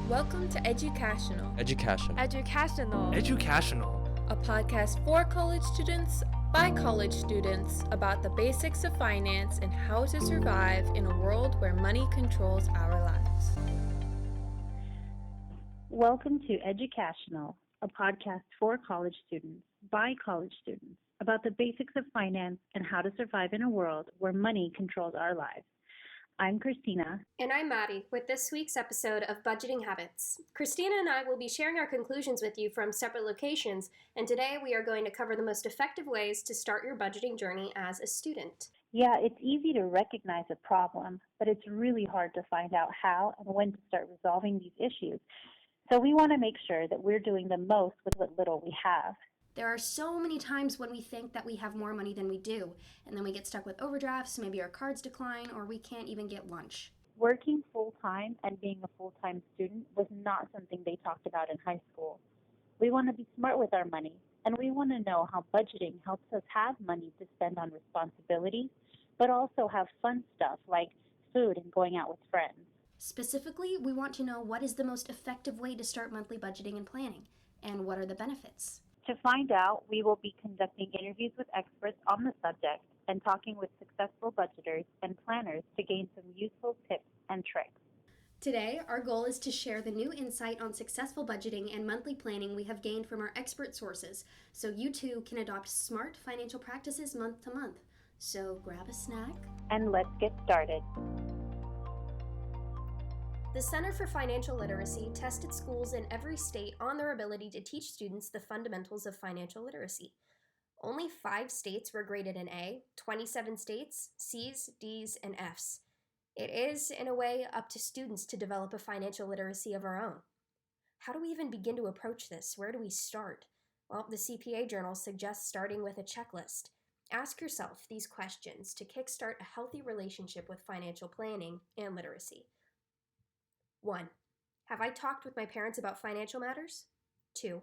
Welcome to Educashional, Educashional. a podcast for college students by college students about the basics of finance and how to survive in a world where money controls our lives. Welcome to Educashional, a podcast for college students by college students about the basics of finance and how to survive in a world where money controls our lives. I'm Christina. And I'm Maddy, with this week's episode of Budgeting Habits. Christina and I will be sharing our conclusions with you from separate locations, and today we are going to cover the most effective ways to start your budgeting journey as a student. Yeah, it's easy to recognize a problem, but it's really hard to find out how and when to start resolving these issues. So we want to make sure that we're doing the most with what little we have. There are so many times when we think that we have more money than we do, and then we get stuck with overdrafts, maybe our cards decline, or we can't even get lunch. Working full-time and being a full-time student was not something they talked about in high school. We want to be smart with our money, and we want to know how budgeting helps us have money to spend on responsibilities, but also have fun stuff like food and going out with friends. Specifically, we want to know what is the most effective way to start monthly budgeting and planning, and what are the benefits. To find out, we will be conducting interviews with experts on the subject and talking with successful budgeters and planners to gain some useful tips and tricks. Today, our goal is to share the new insight on successful budgeting and monthly planning we have gained from our expert sources, so you too can adopt smart financial practices month to month. So grab a snack. And let's get started. The Center for Financial Literacy tested schools in every state on their ability to teach students the fundamentals of financial literacy. Only 5 states were graded an A, 27 states C's, D's, and F's. It is, in a way, up to students to develop a financial literacy of our own. How do we even begin to approach this? Where do we start? Well, the CPA Journal suggests starting with a checklist. Ask yourself these questions to kickstart a healthy relationship with financial planning and literacy. 1. Have I talked with my parents about financial matters? 2.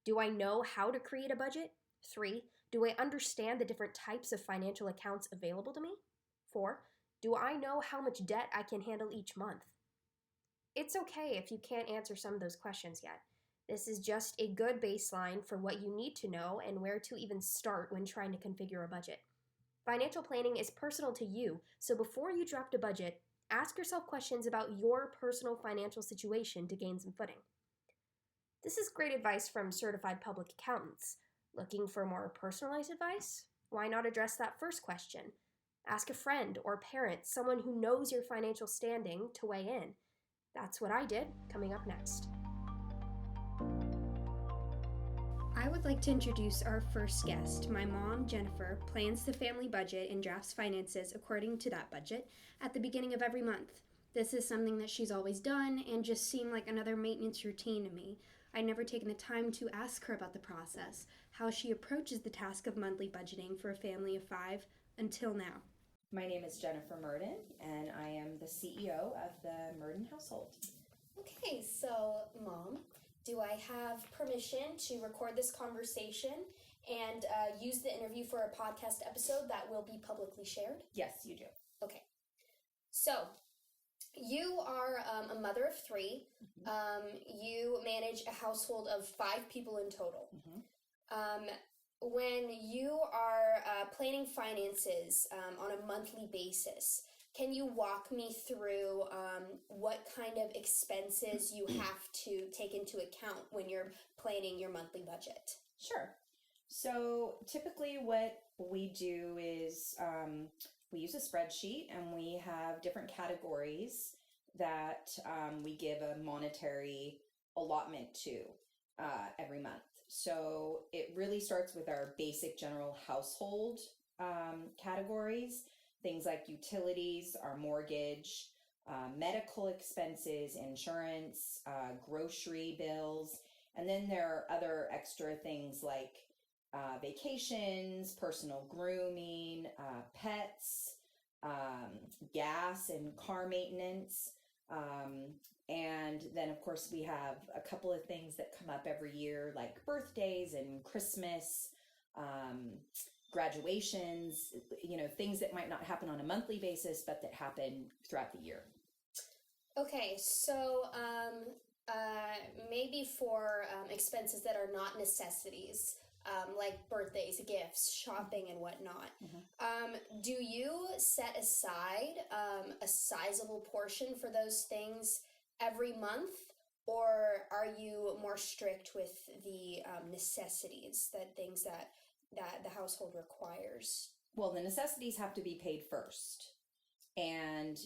Do I know how to create a budget? 3. Do I understand the different types of financial accounts available to me? 4. Do I know how much debt I can handle each month? It's okay if you can't answer some of those questions yet. This is just a good baseline for what you need to know and where to even start when trying to configure a budget. Financial planning is personal to you, so before you drop a budget, ask yourself questions about your personal financial situation to gain some footing. This is great advice from certified public accountants. Looking for more personalized advice? Why not address that first question? Ask a friend or parent, someone who knows your financial standing, to weigh in. That's what I did, coming up next. I would like to introduce our first guest. My mom, Jennifer, plans the family budget and drafts finances according to that budget at the beginning of every month. This is something that she's always done and just seemed like another maintenance routine to me. I'd never taken the time to ask her about the process, how she approaches the task of monthly budgeting for a family of 5 until now. My name is Jennifer Murden, and I am the CEO of the Murden household. Okay, so Mom, do I have permission to record this conversation and use the interview for a podcast episode that will be publicly shared? Yes, you do. Okay. So, you are a mother of 3. Mm-hmm. You manage a household of 5 people in total. Mm-hmm. When you are planning finances on a monthly basis, can you walk me through what kind of expenses you have to take into account when you're planning your monthly budget? Sure. So typically what we do is we use a spreadsheet, and we have different categories that we give a monetary allotment to every month. So it really starts with our basic general household categories. Things like utilities, our mortgage, medical expenses, insurance, grocery bills. And then there are other extra things like vacations, personal grooming, pets, gas and car maintenance. And then, of course, we have a couple of things that come up every year, like birthdays and Christmas, graduations, things that might not happen on a monthly basis, but that happen throughout the year. Okay, so Maybe for expenses that are not necessities, like birthdays, gifts, shopping, and whatnot. Do you set aside a sizable portion for those things every month, or are you more strict with the necessities, that things that the household requires? Well, the necessities have to be paid first. And,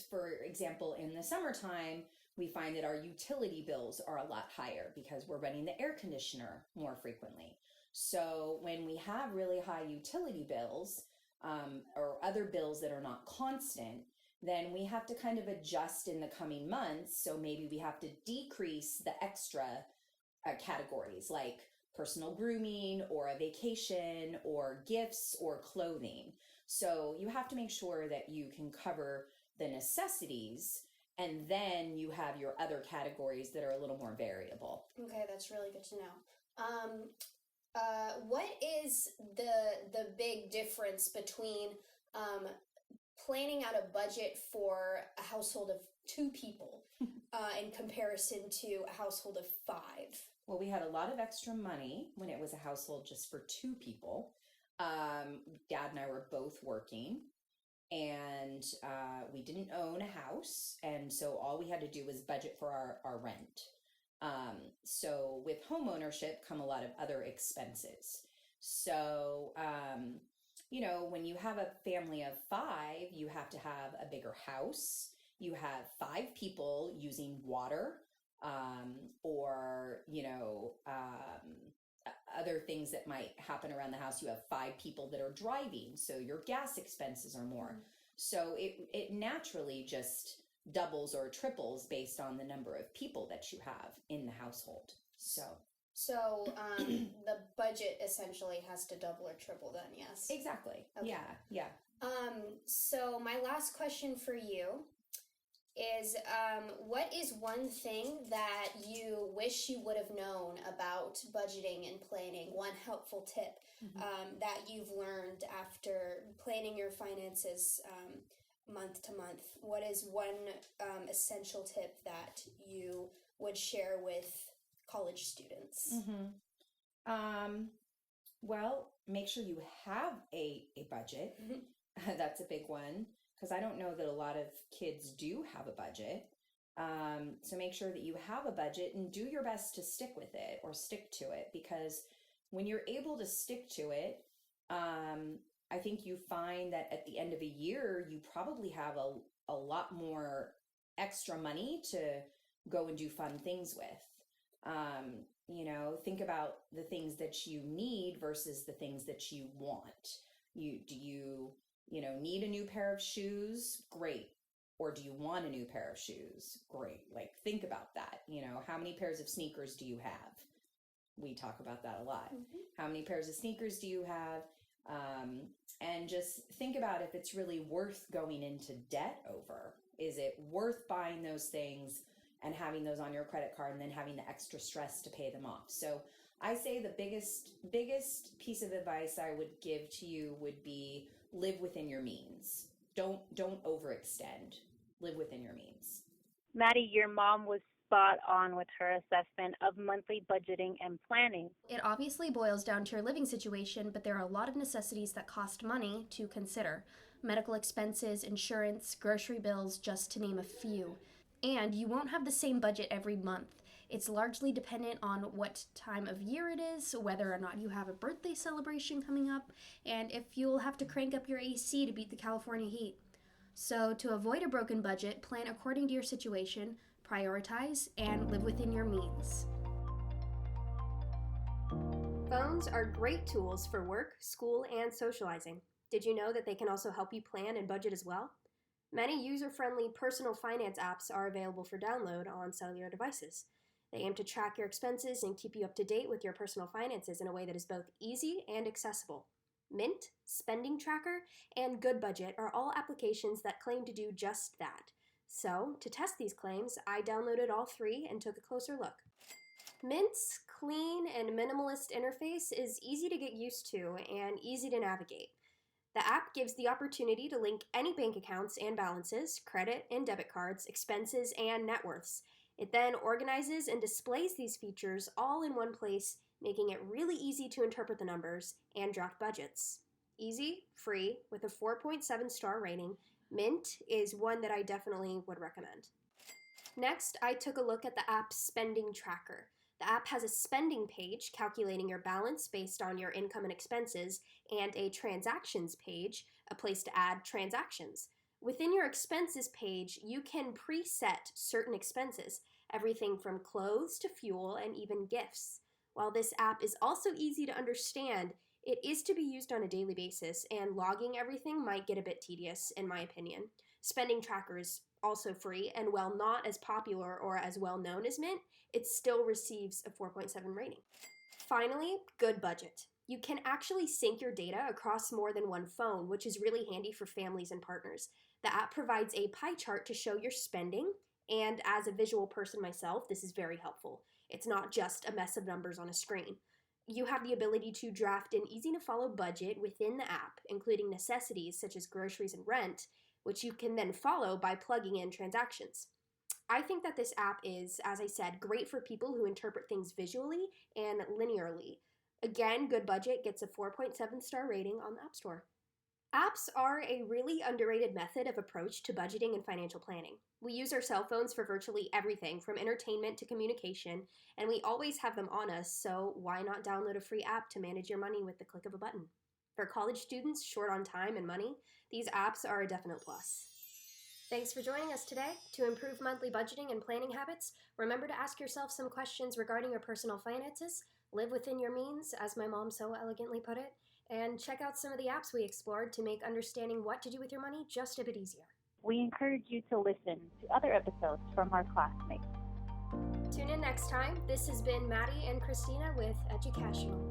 for example, in the summertime, we find that our utility bills are a lot higher because we're running the air conditioner more frequently. So when we have really high utility bills, or other bills that are not constant, then we have to kind of adjust in the coming months. So maybe we have to decrease the extra categories like personal grooming or a vacation or gifts or clothing. So you have to make sure that you can cover the necessities, and then you have your other categories that are a little more variable. Okay, that's really good to know. What is the big difference between planning out a budget for a household of 2 people in comparison to a household of 5? Well, we had a lot of extra money when it was a household just for 2 people. Dad and I were both working, and we didn't own a house, and so all we had to do was budget for our rent. So with home ownership come a lot of other expenses. So, when you have a family of 5, you have to have a bigger house. You have 5 people using water, or, other things that might happen around the house. You have 5 people that are driving, so your gas expenses are more. So it naturally just doubles or triples based on the number of people that you have in the household. So the budget essentially has to double or triple then, yes? Exactly. Okay. Yeah. So my last question for you is, what is one thing that you wish you would have known about budgeting and planning? One helpful tip that you've learned after planning your finances month to month. What is one essential tip that you would share with college students? Well, make sure you have a budget. That's a big one, because I don't know that a lot of kids do have a budget. So make sure that you have a budget and do your best to stick with it or stick to it, because when you're able to stick to it, I think you find that at the end of a year, you probably have a lot more extra money to go and do fun things with. Think about the things that you need versus the things that you want. Do you need a new pair of shoes? Great. Or do you want a new pair of shoes? Great. Like, think about that. How many pairs of sneakers do you have? We talk about that a lot. How many pairs of sneakers do you have? And just think about if it's really worth going into debt over. Is it worth buying those things and having those on your credit card and then having the extra stress to pay them off? So I say the biggest piece of advice I would give to you would be live within your means. Don't overextend. Live within your means. Maddie, your mom was spot on with her assessment of monthly budgeting and planning. It obviously boils down to your living situation, but there are a lot of necessities that cost money to consider. Medical expenses, insurance, grocery bills, just to name a few. And you won't have the same budget every month. It's largely dependent on what time of year it is, whether or not you have a birthday celebration coming up, and if you'll have to crank up your AC to beat the California heat. So to avoid a broken budget, plan according to your situation, prioritize, and live within your means. Phones are great tools for work, school, and socializing. Did you know that they can also help you plan and budget as well? Many user-friendly personal finance apps are available for download on cellular devices. They aim to track your expenses and keep you up to date with your personal finances in a way that is both easy and accessible. Mint, Spending Tracker, and Good Budget are all applications that claim to do just that. So, to test these claims, I downloaded all 3 and took a closer look. Mint's clean and minimalist interface is easy to get used to and easy to navigate. The app gives the opportunity to link any bank accounts and balances, credit and debit cards, expenses, and net worths. It then organizes and displays these features all in one place, making it really easy to interpret the numbers and draft budgets. Easy, free, with a 4.7 star rating, Mint is one that I definitely would recommend. Next, I took a look at the app's spending tracker. The app has a spending page calculating your balance based on your income and expenses, and a transactions page, a place to add transactions. Within your expenses page, you can preset certain expenses, everything from clothes to fuel and even gifts. While this app is also easy to understand, it is to be used on a daily basis, and logging everything might get a bit tedious, in my opinion. Spending Tracker is also free, and while not as popular or as well known as Mint, it still receives a 4.7 rating. Finally, Good Budget. You can actually sync your data across more than one phone, which is really handy for families and partners. The app provides a pie chart to show your spending, and as a visual person myself, this is very helpful. It's not just a mess of numbers on a screen. You have the ability to draft an easy-to-follow budget within the app, including necessities such as groceries and rent, which you can then follow by plugging in transactions. I think that this app is, as I said, great for people who interpret things visually and linearly. Again, Good Budget gets a 4.7 star rating on the App Store. Apps are a really underrated method of approach to budgeting and financial planning. We use our cell phones for virtually everything, from entertainment to communication, and we always have them on us, so why not download a free app to manage your money with the click of a button? For college students short on time and money, these apps are a definite plus. Thanks for joining us today. To improve monthly budgeting and planning habits, remember to ask yourself some questions regarding your personal finances, live within your means, as my mom so elegantly put it, and check out some of the apps we explored to make understanding what to do with your money just a bit easier. We encourage you to listen to other episodes from our classmates. Tune in next time. This has been Maddy and Christina with Educashional.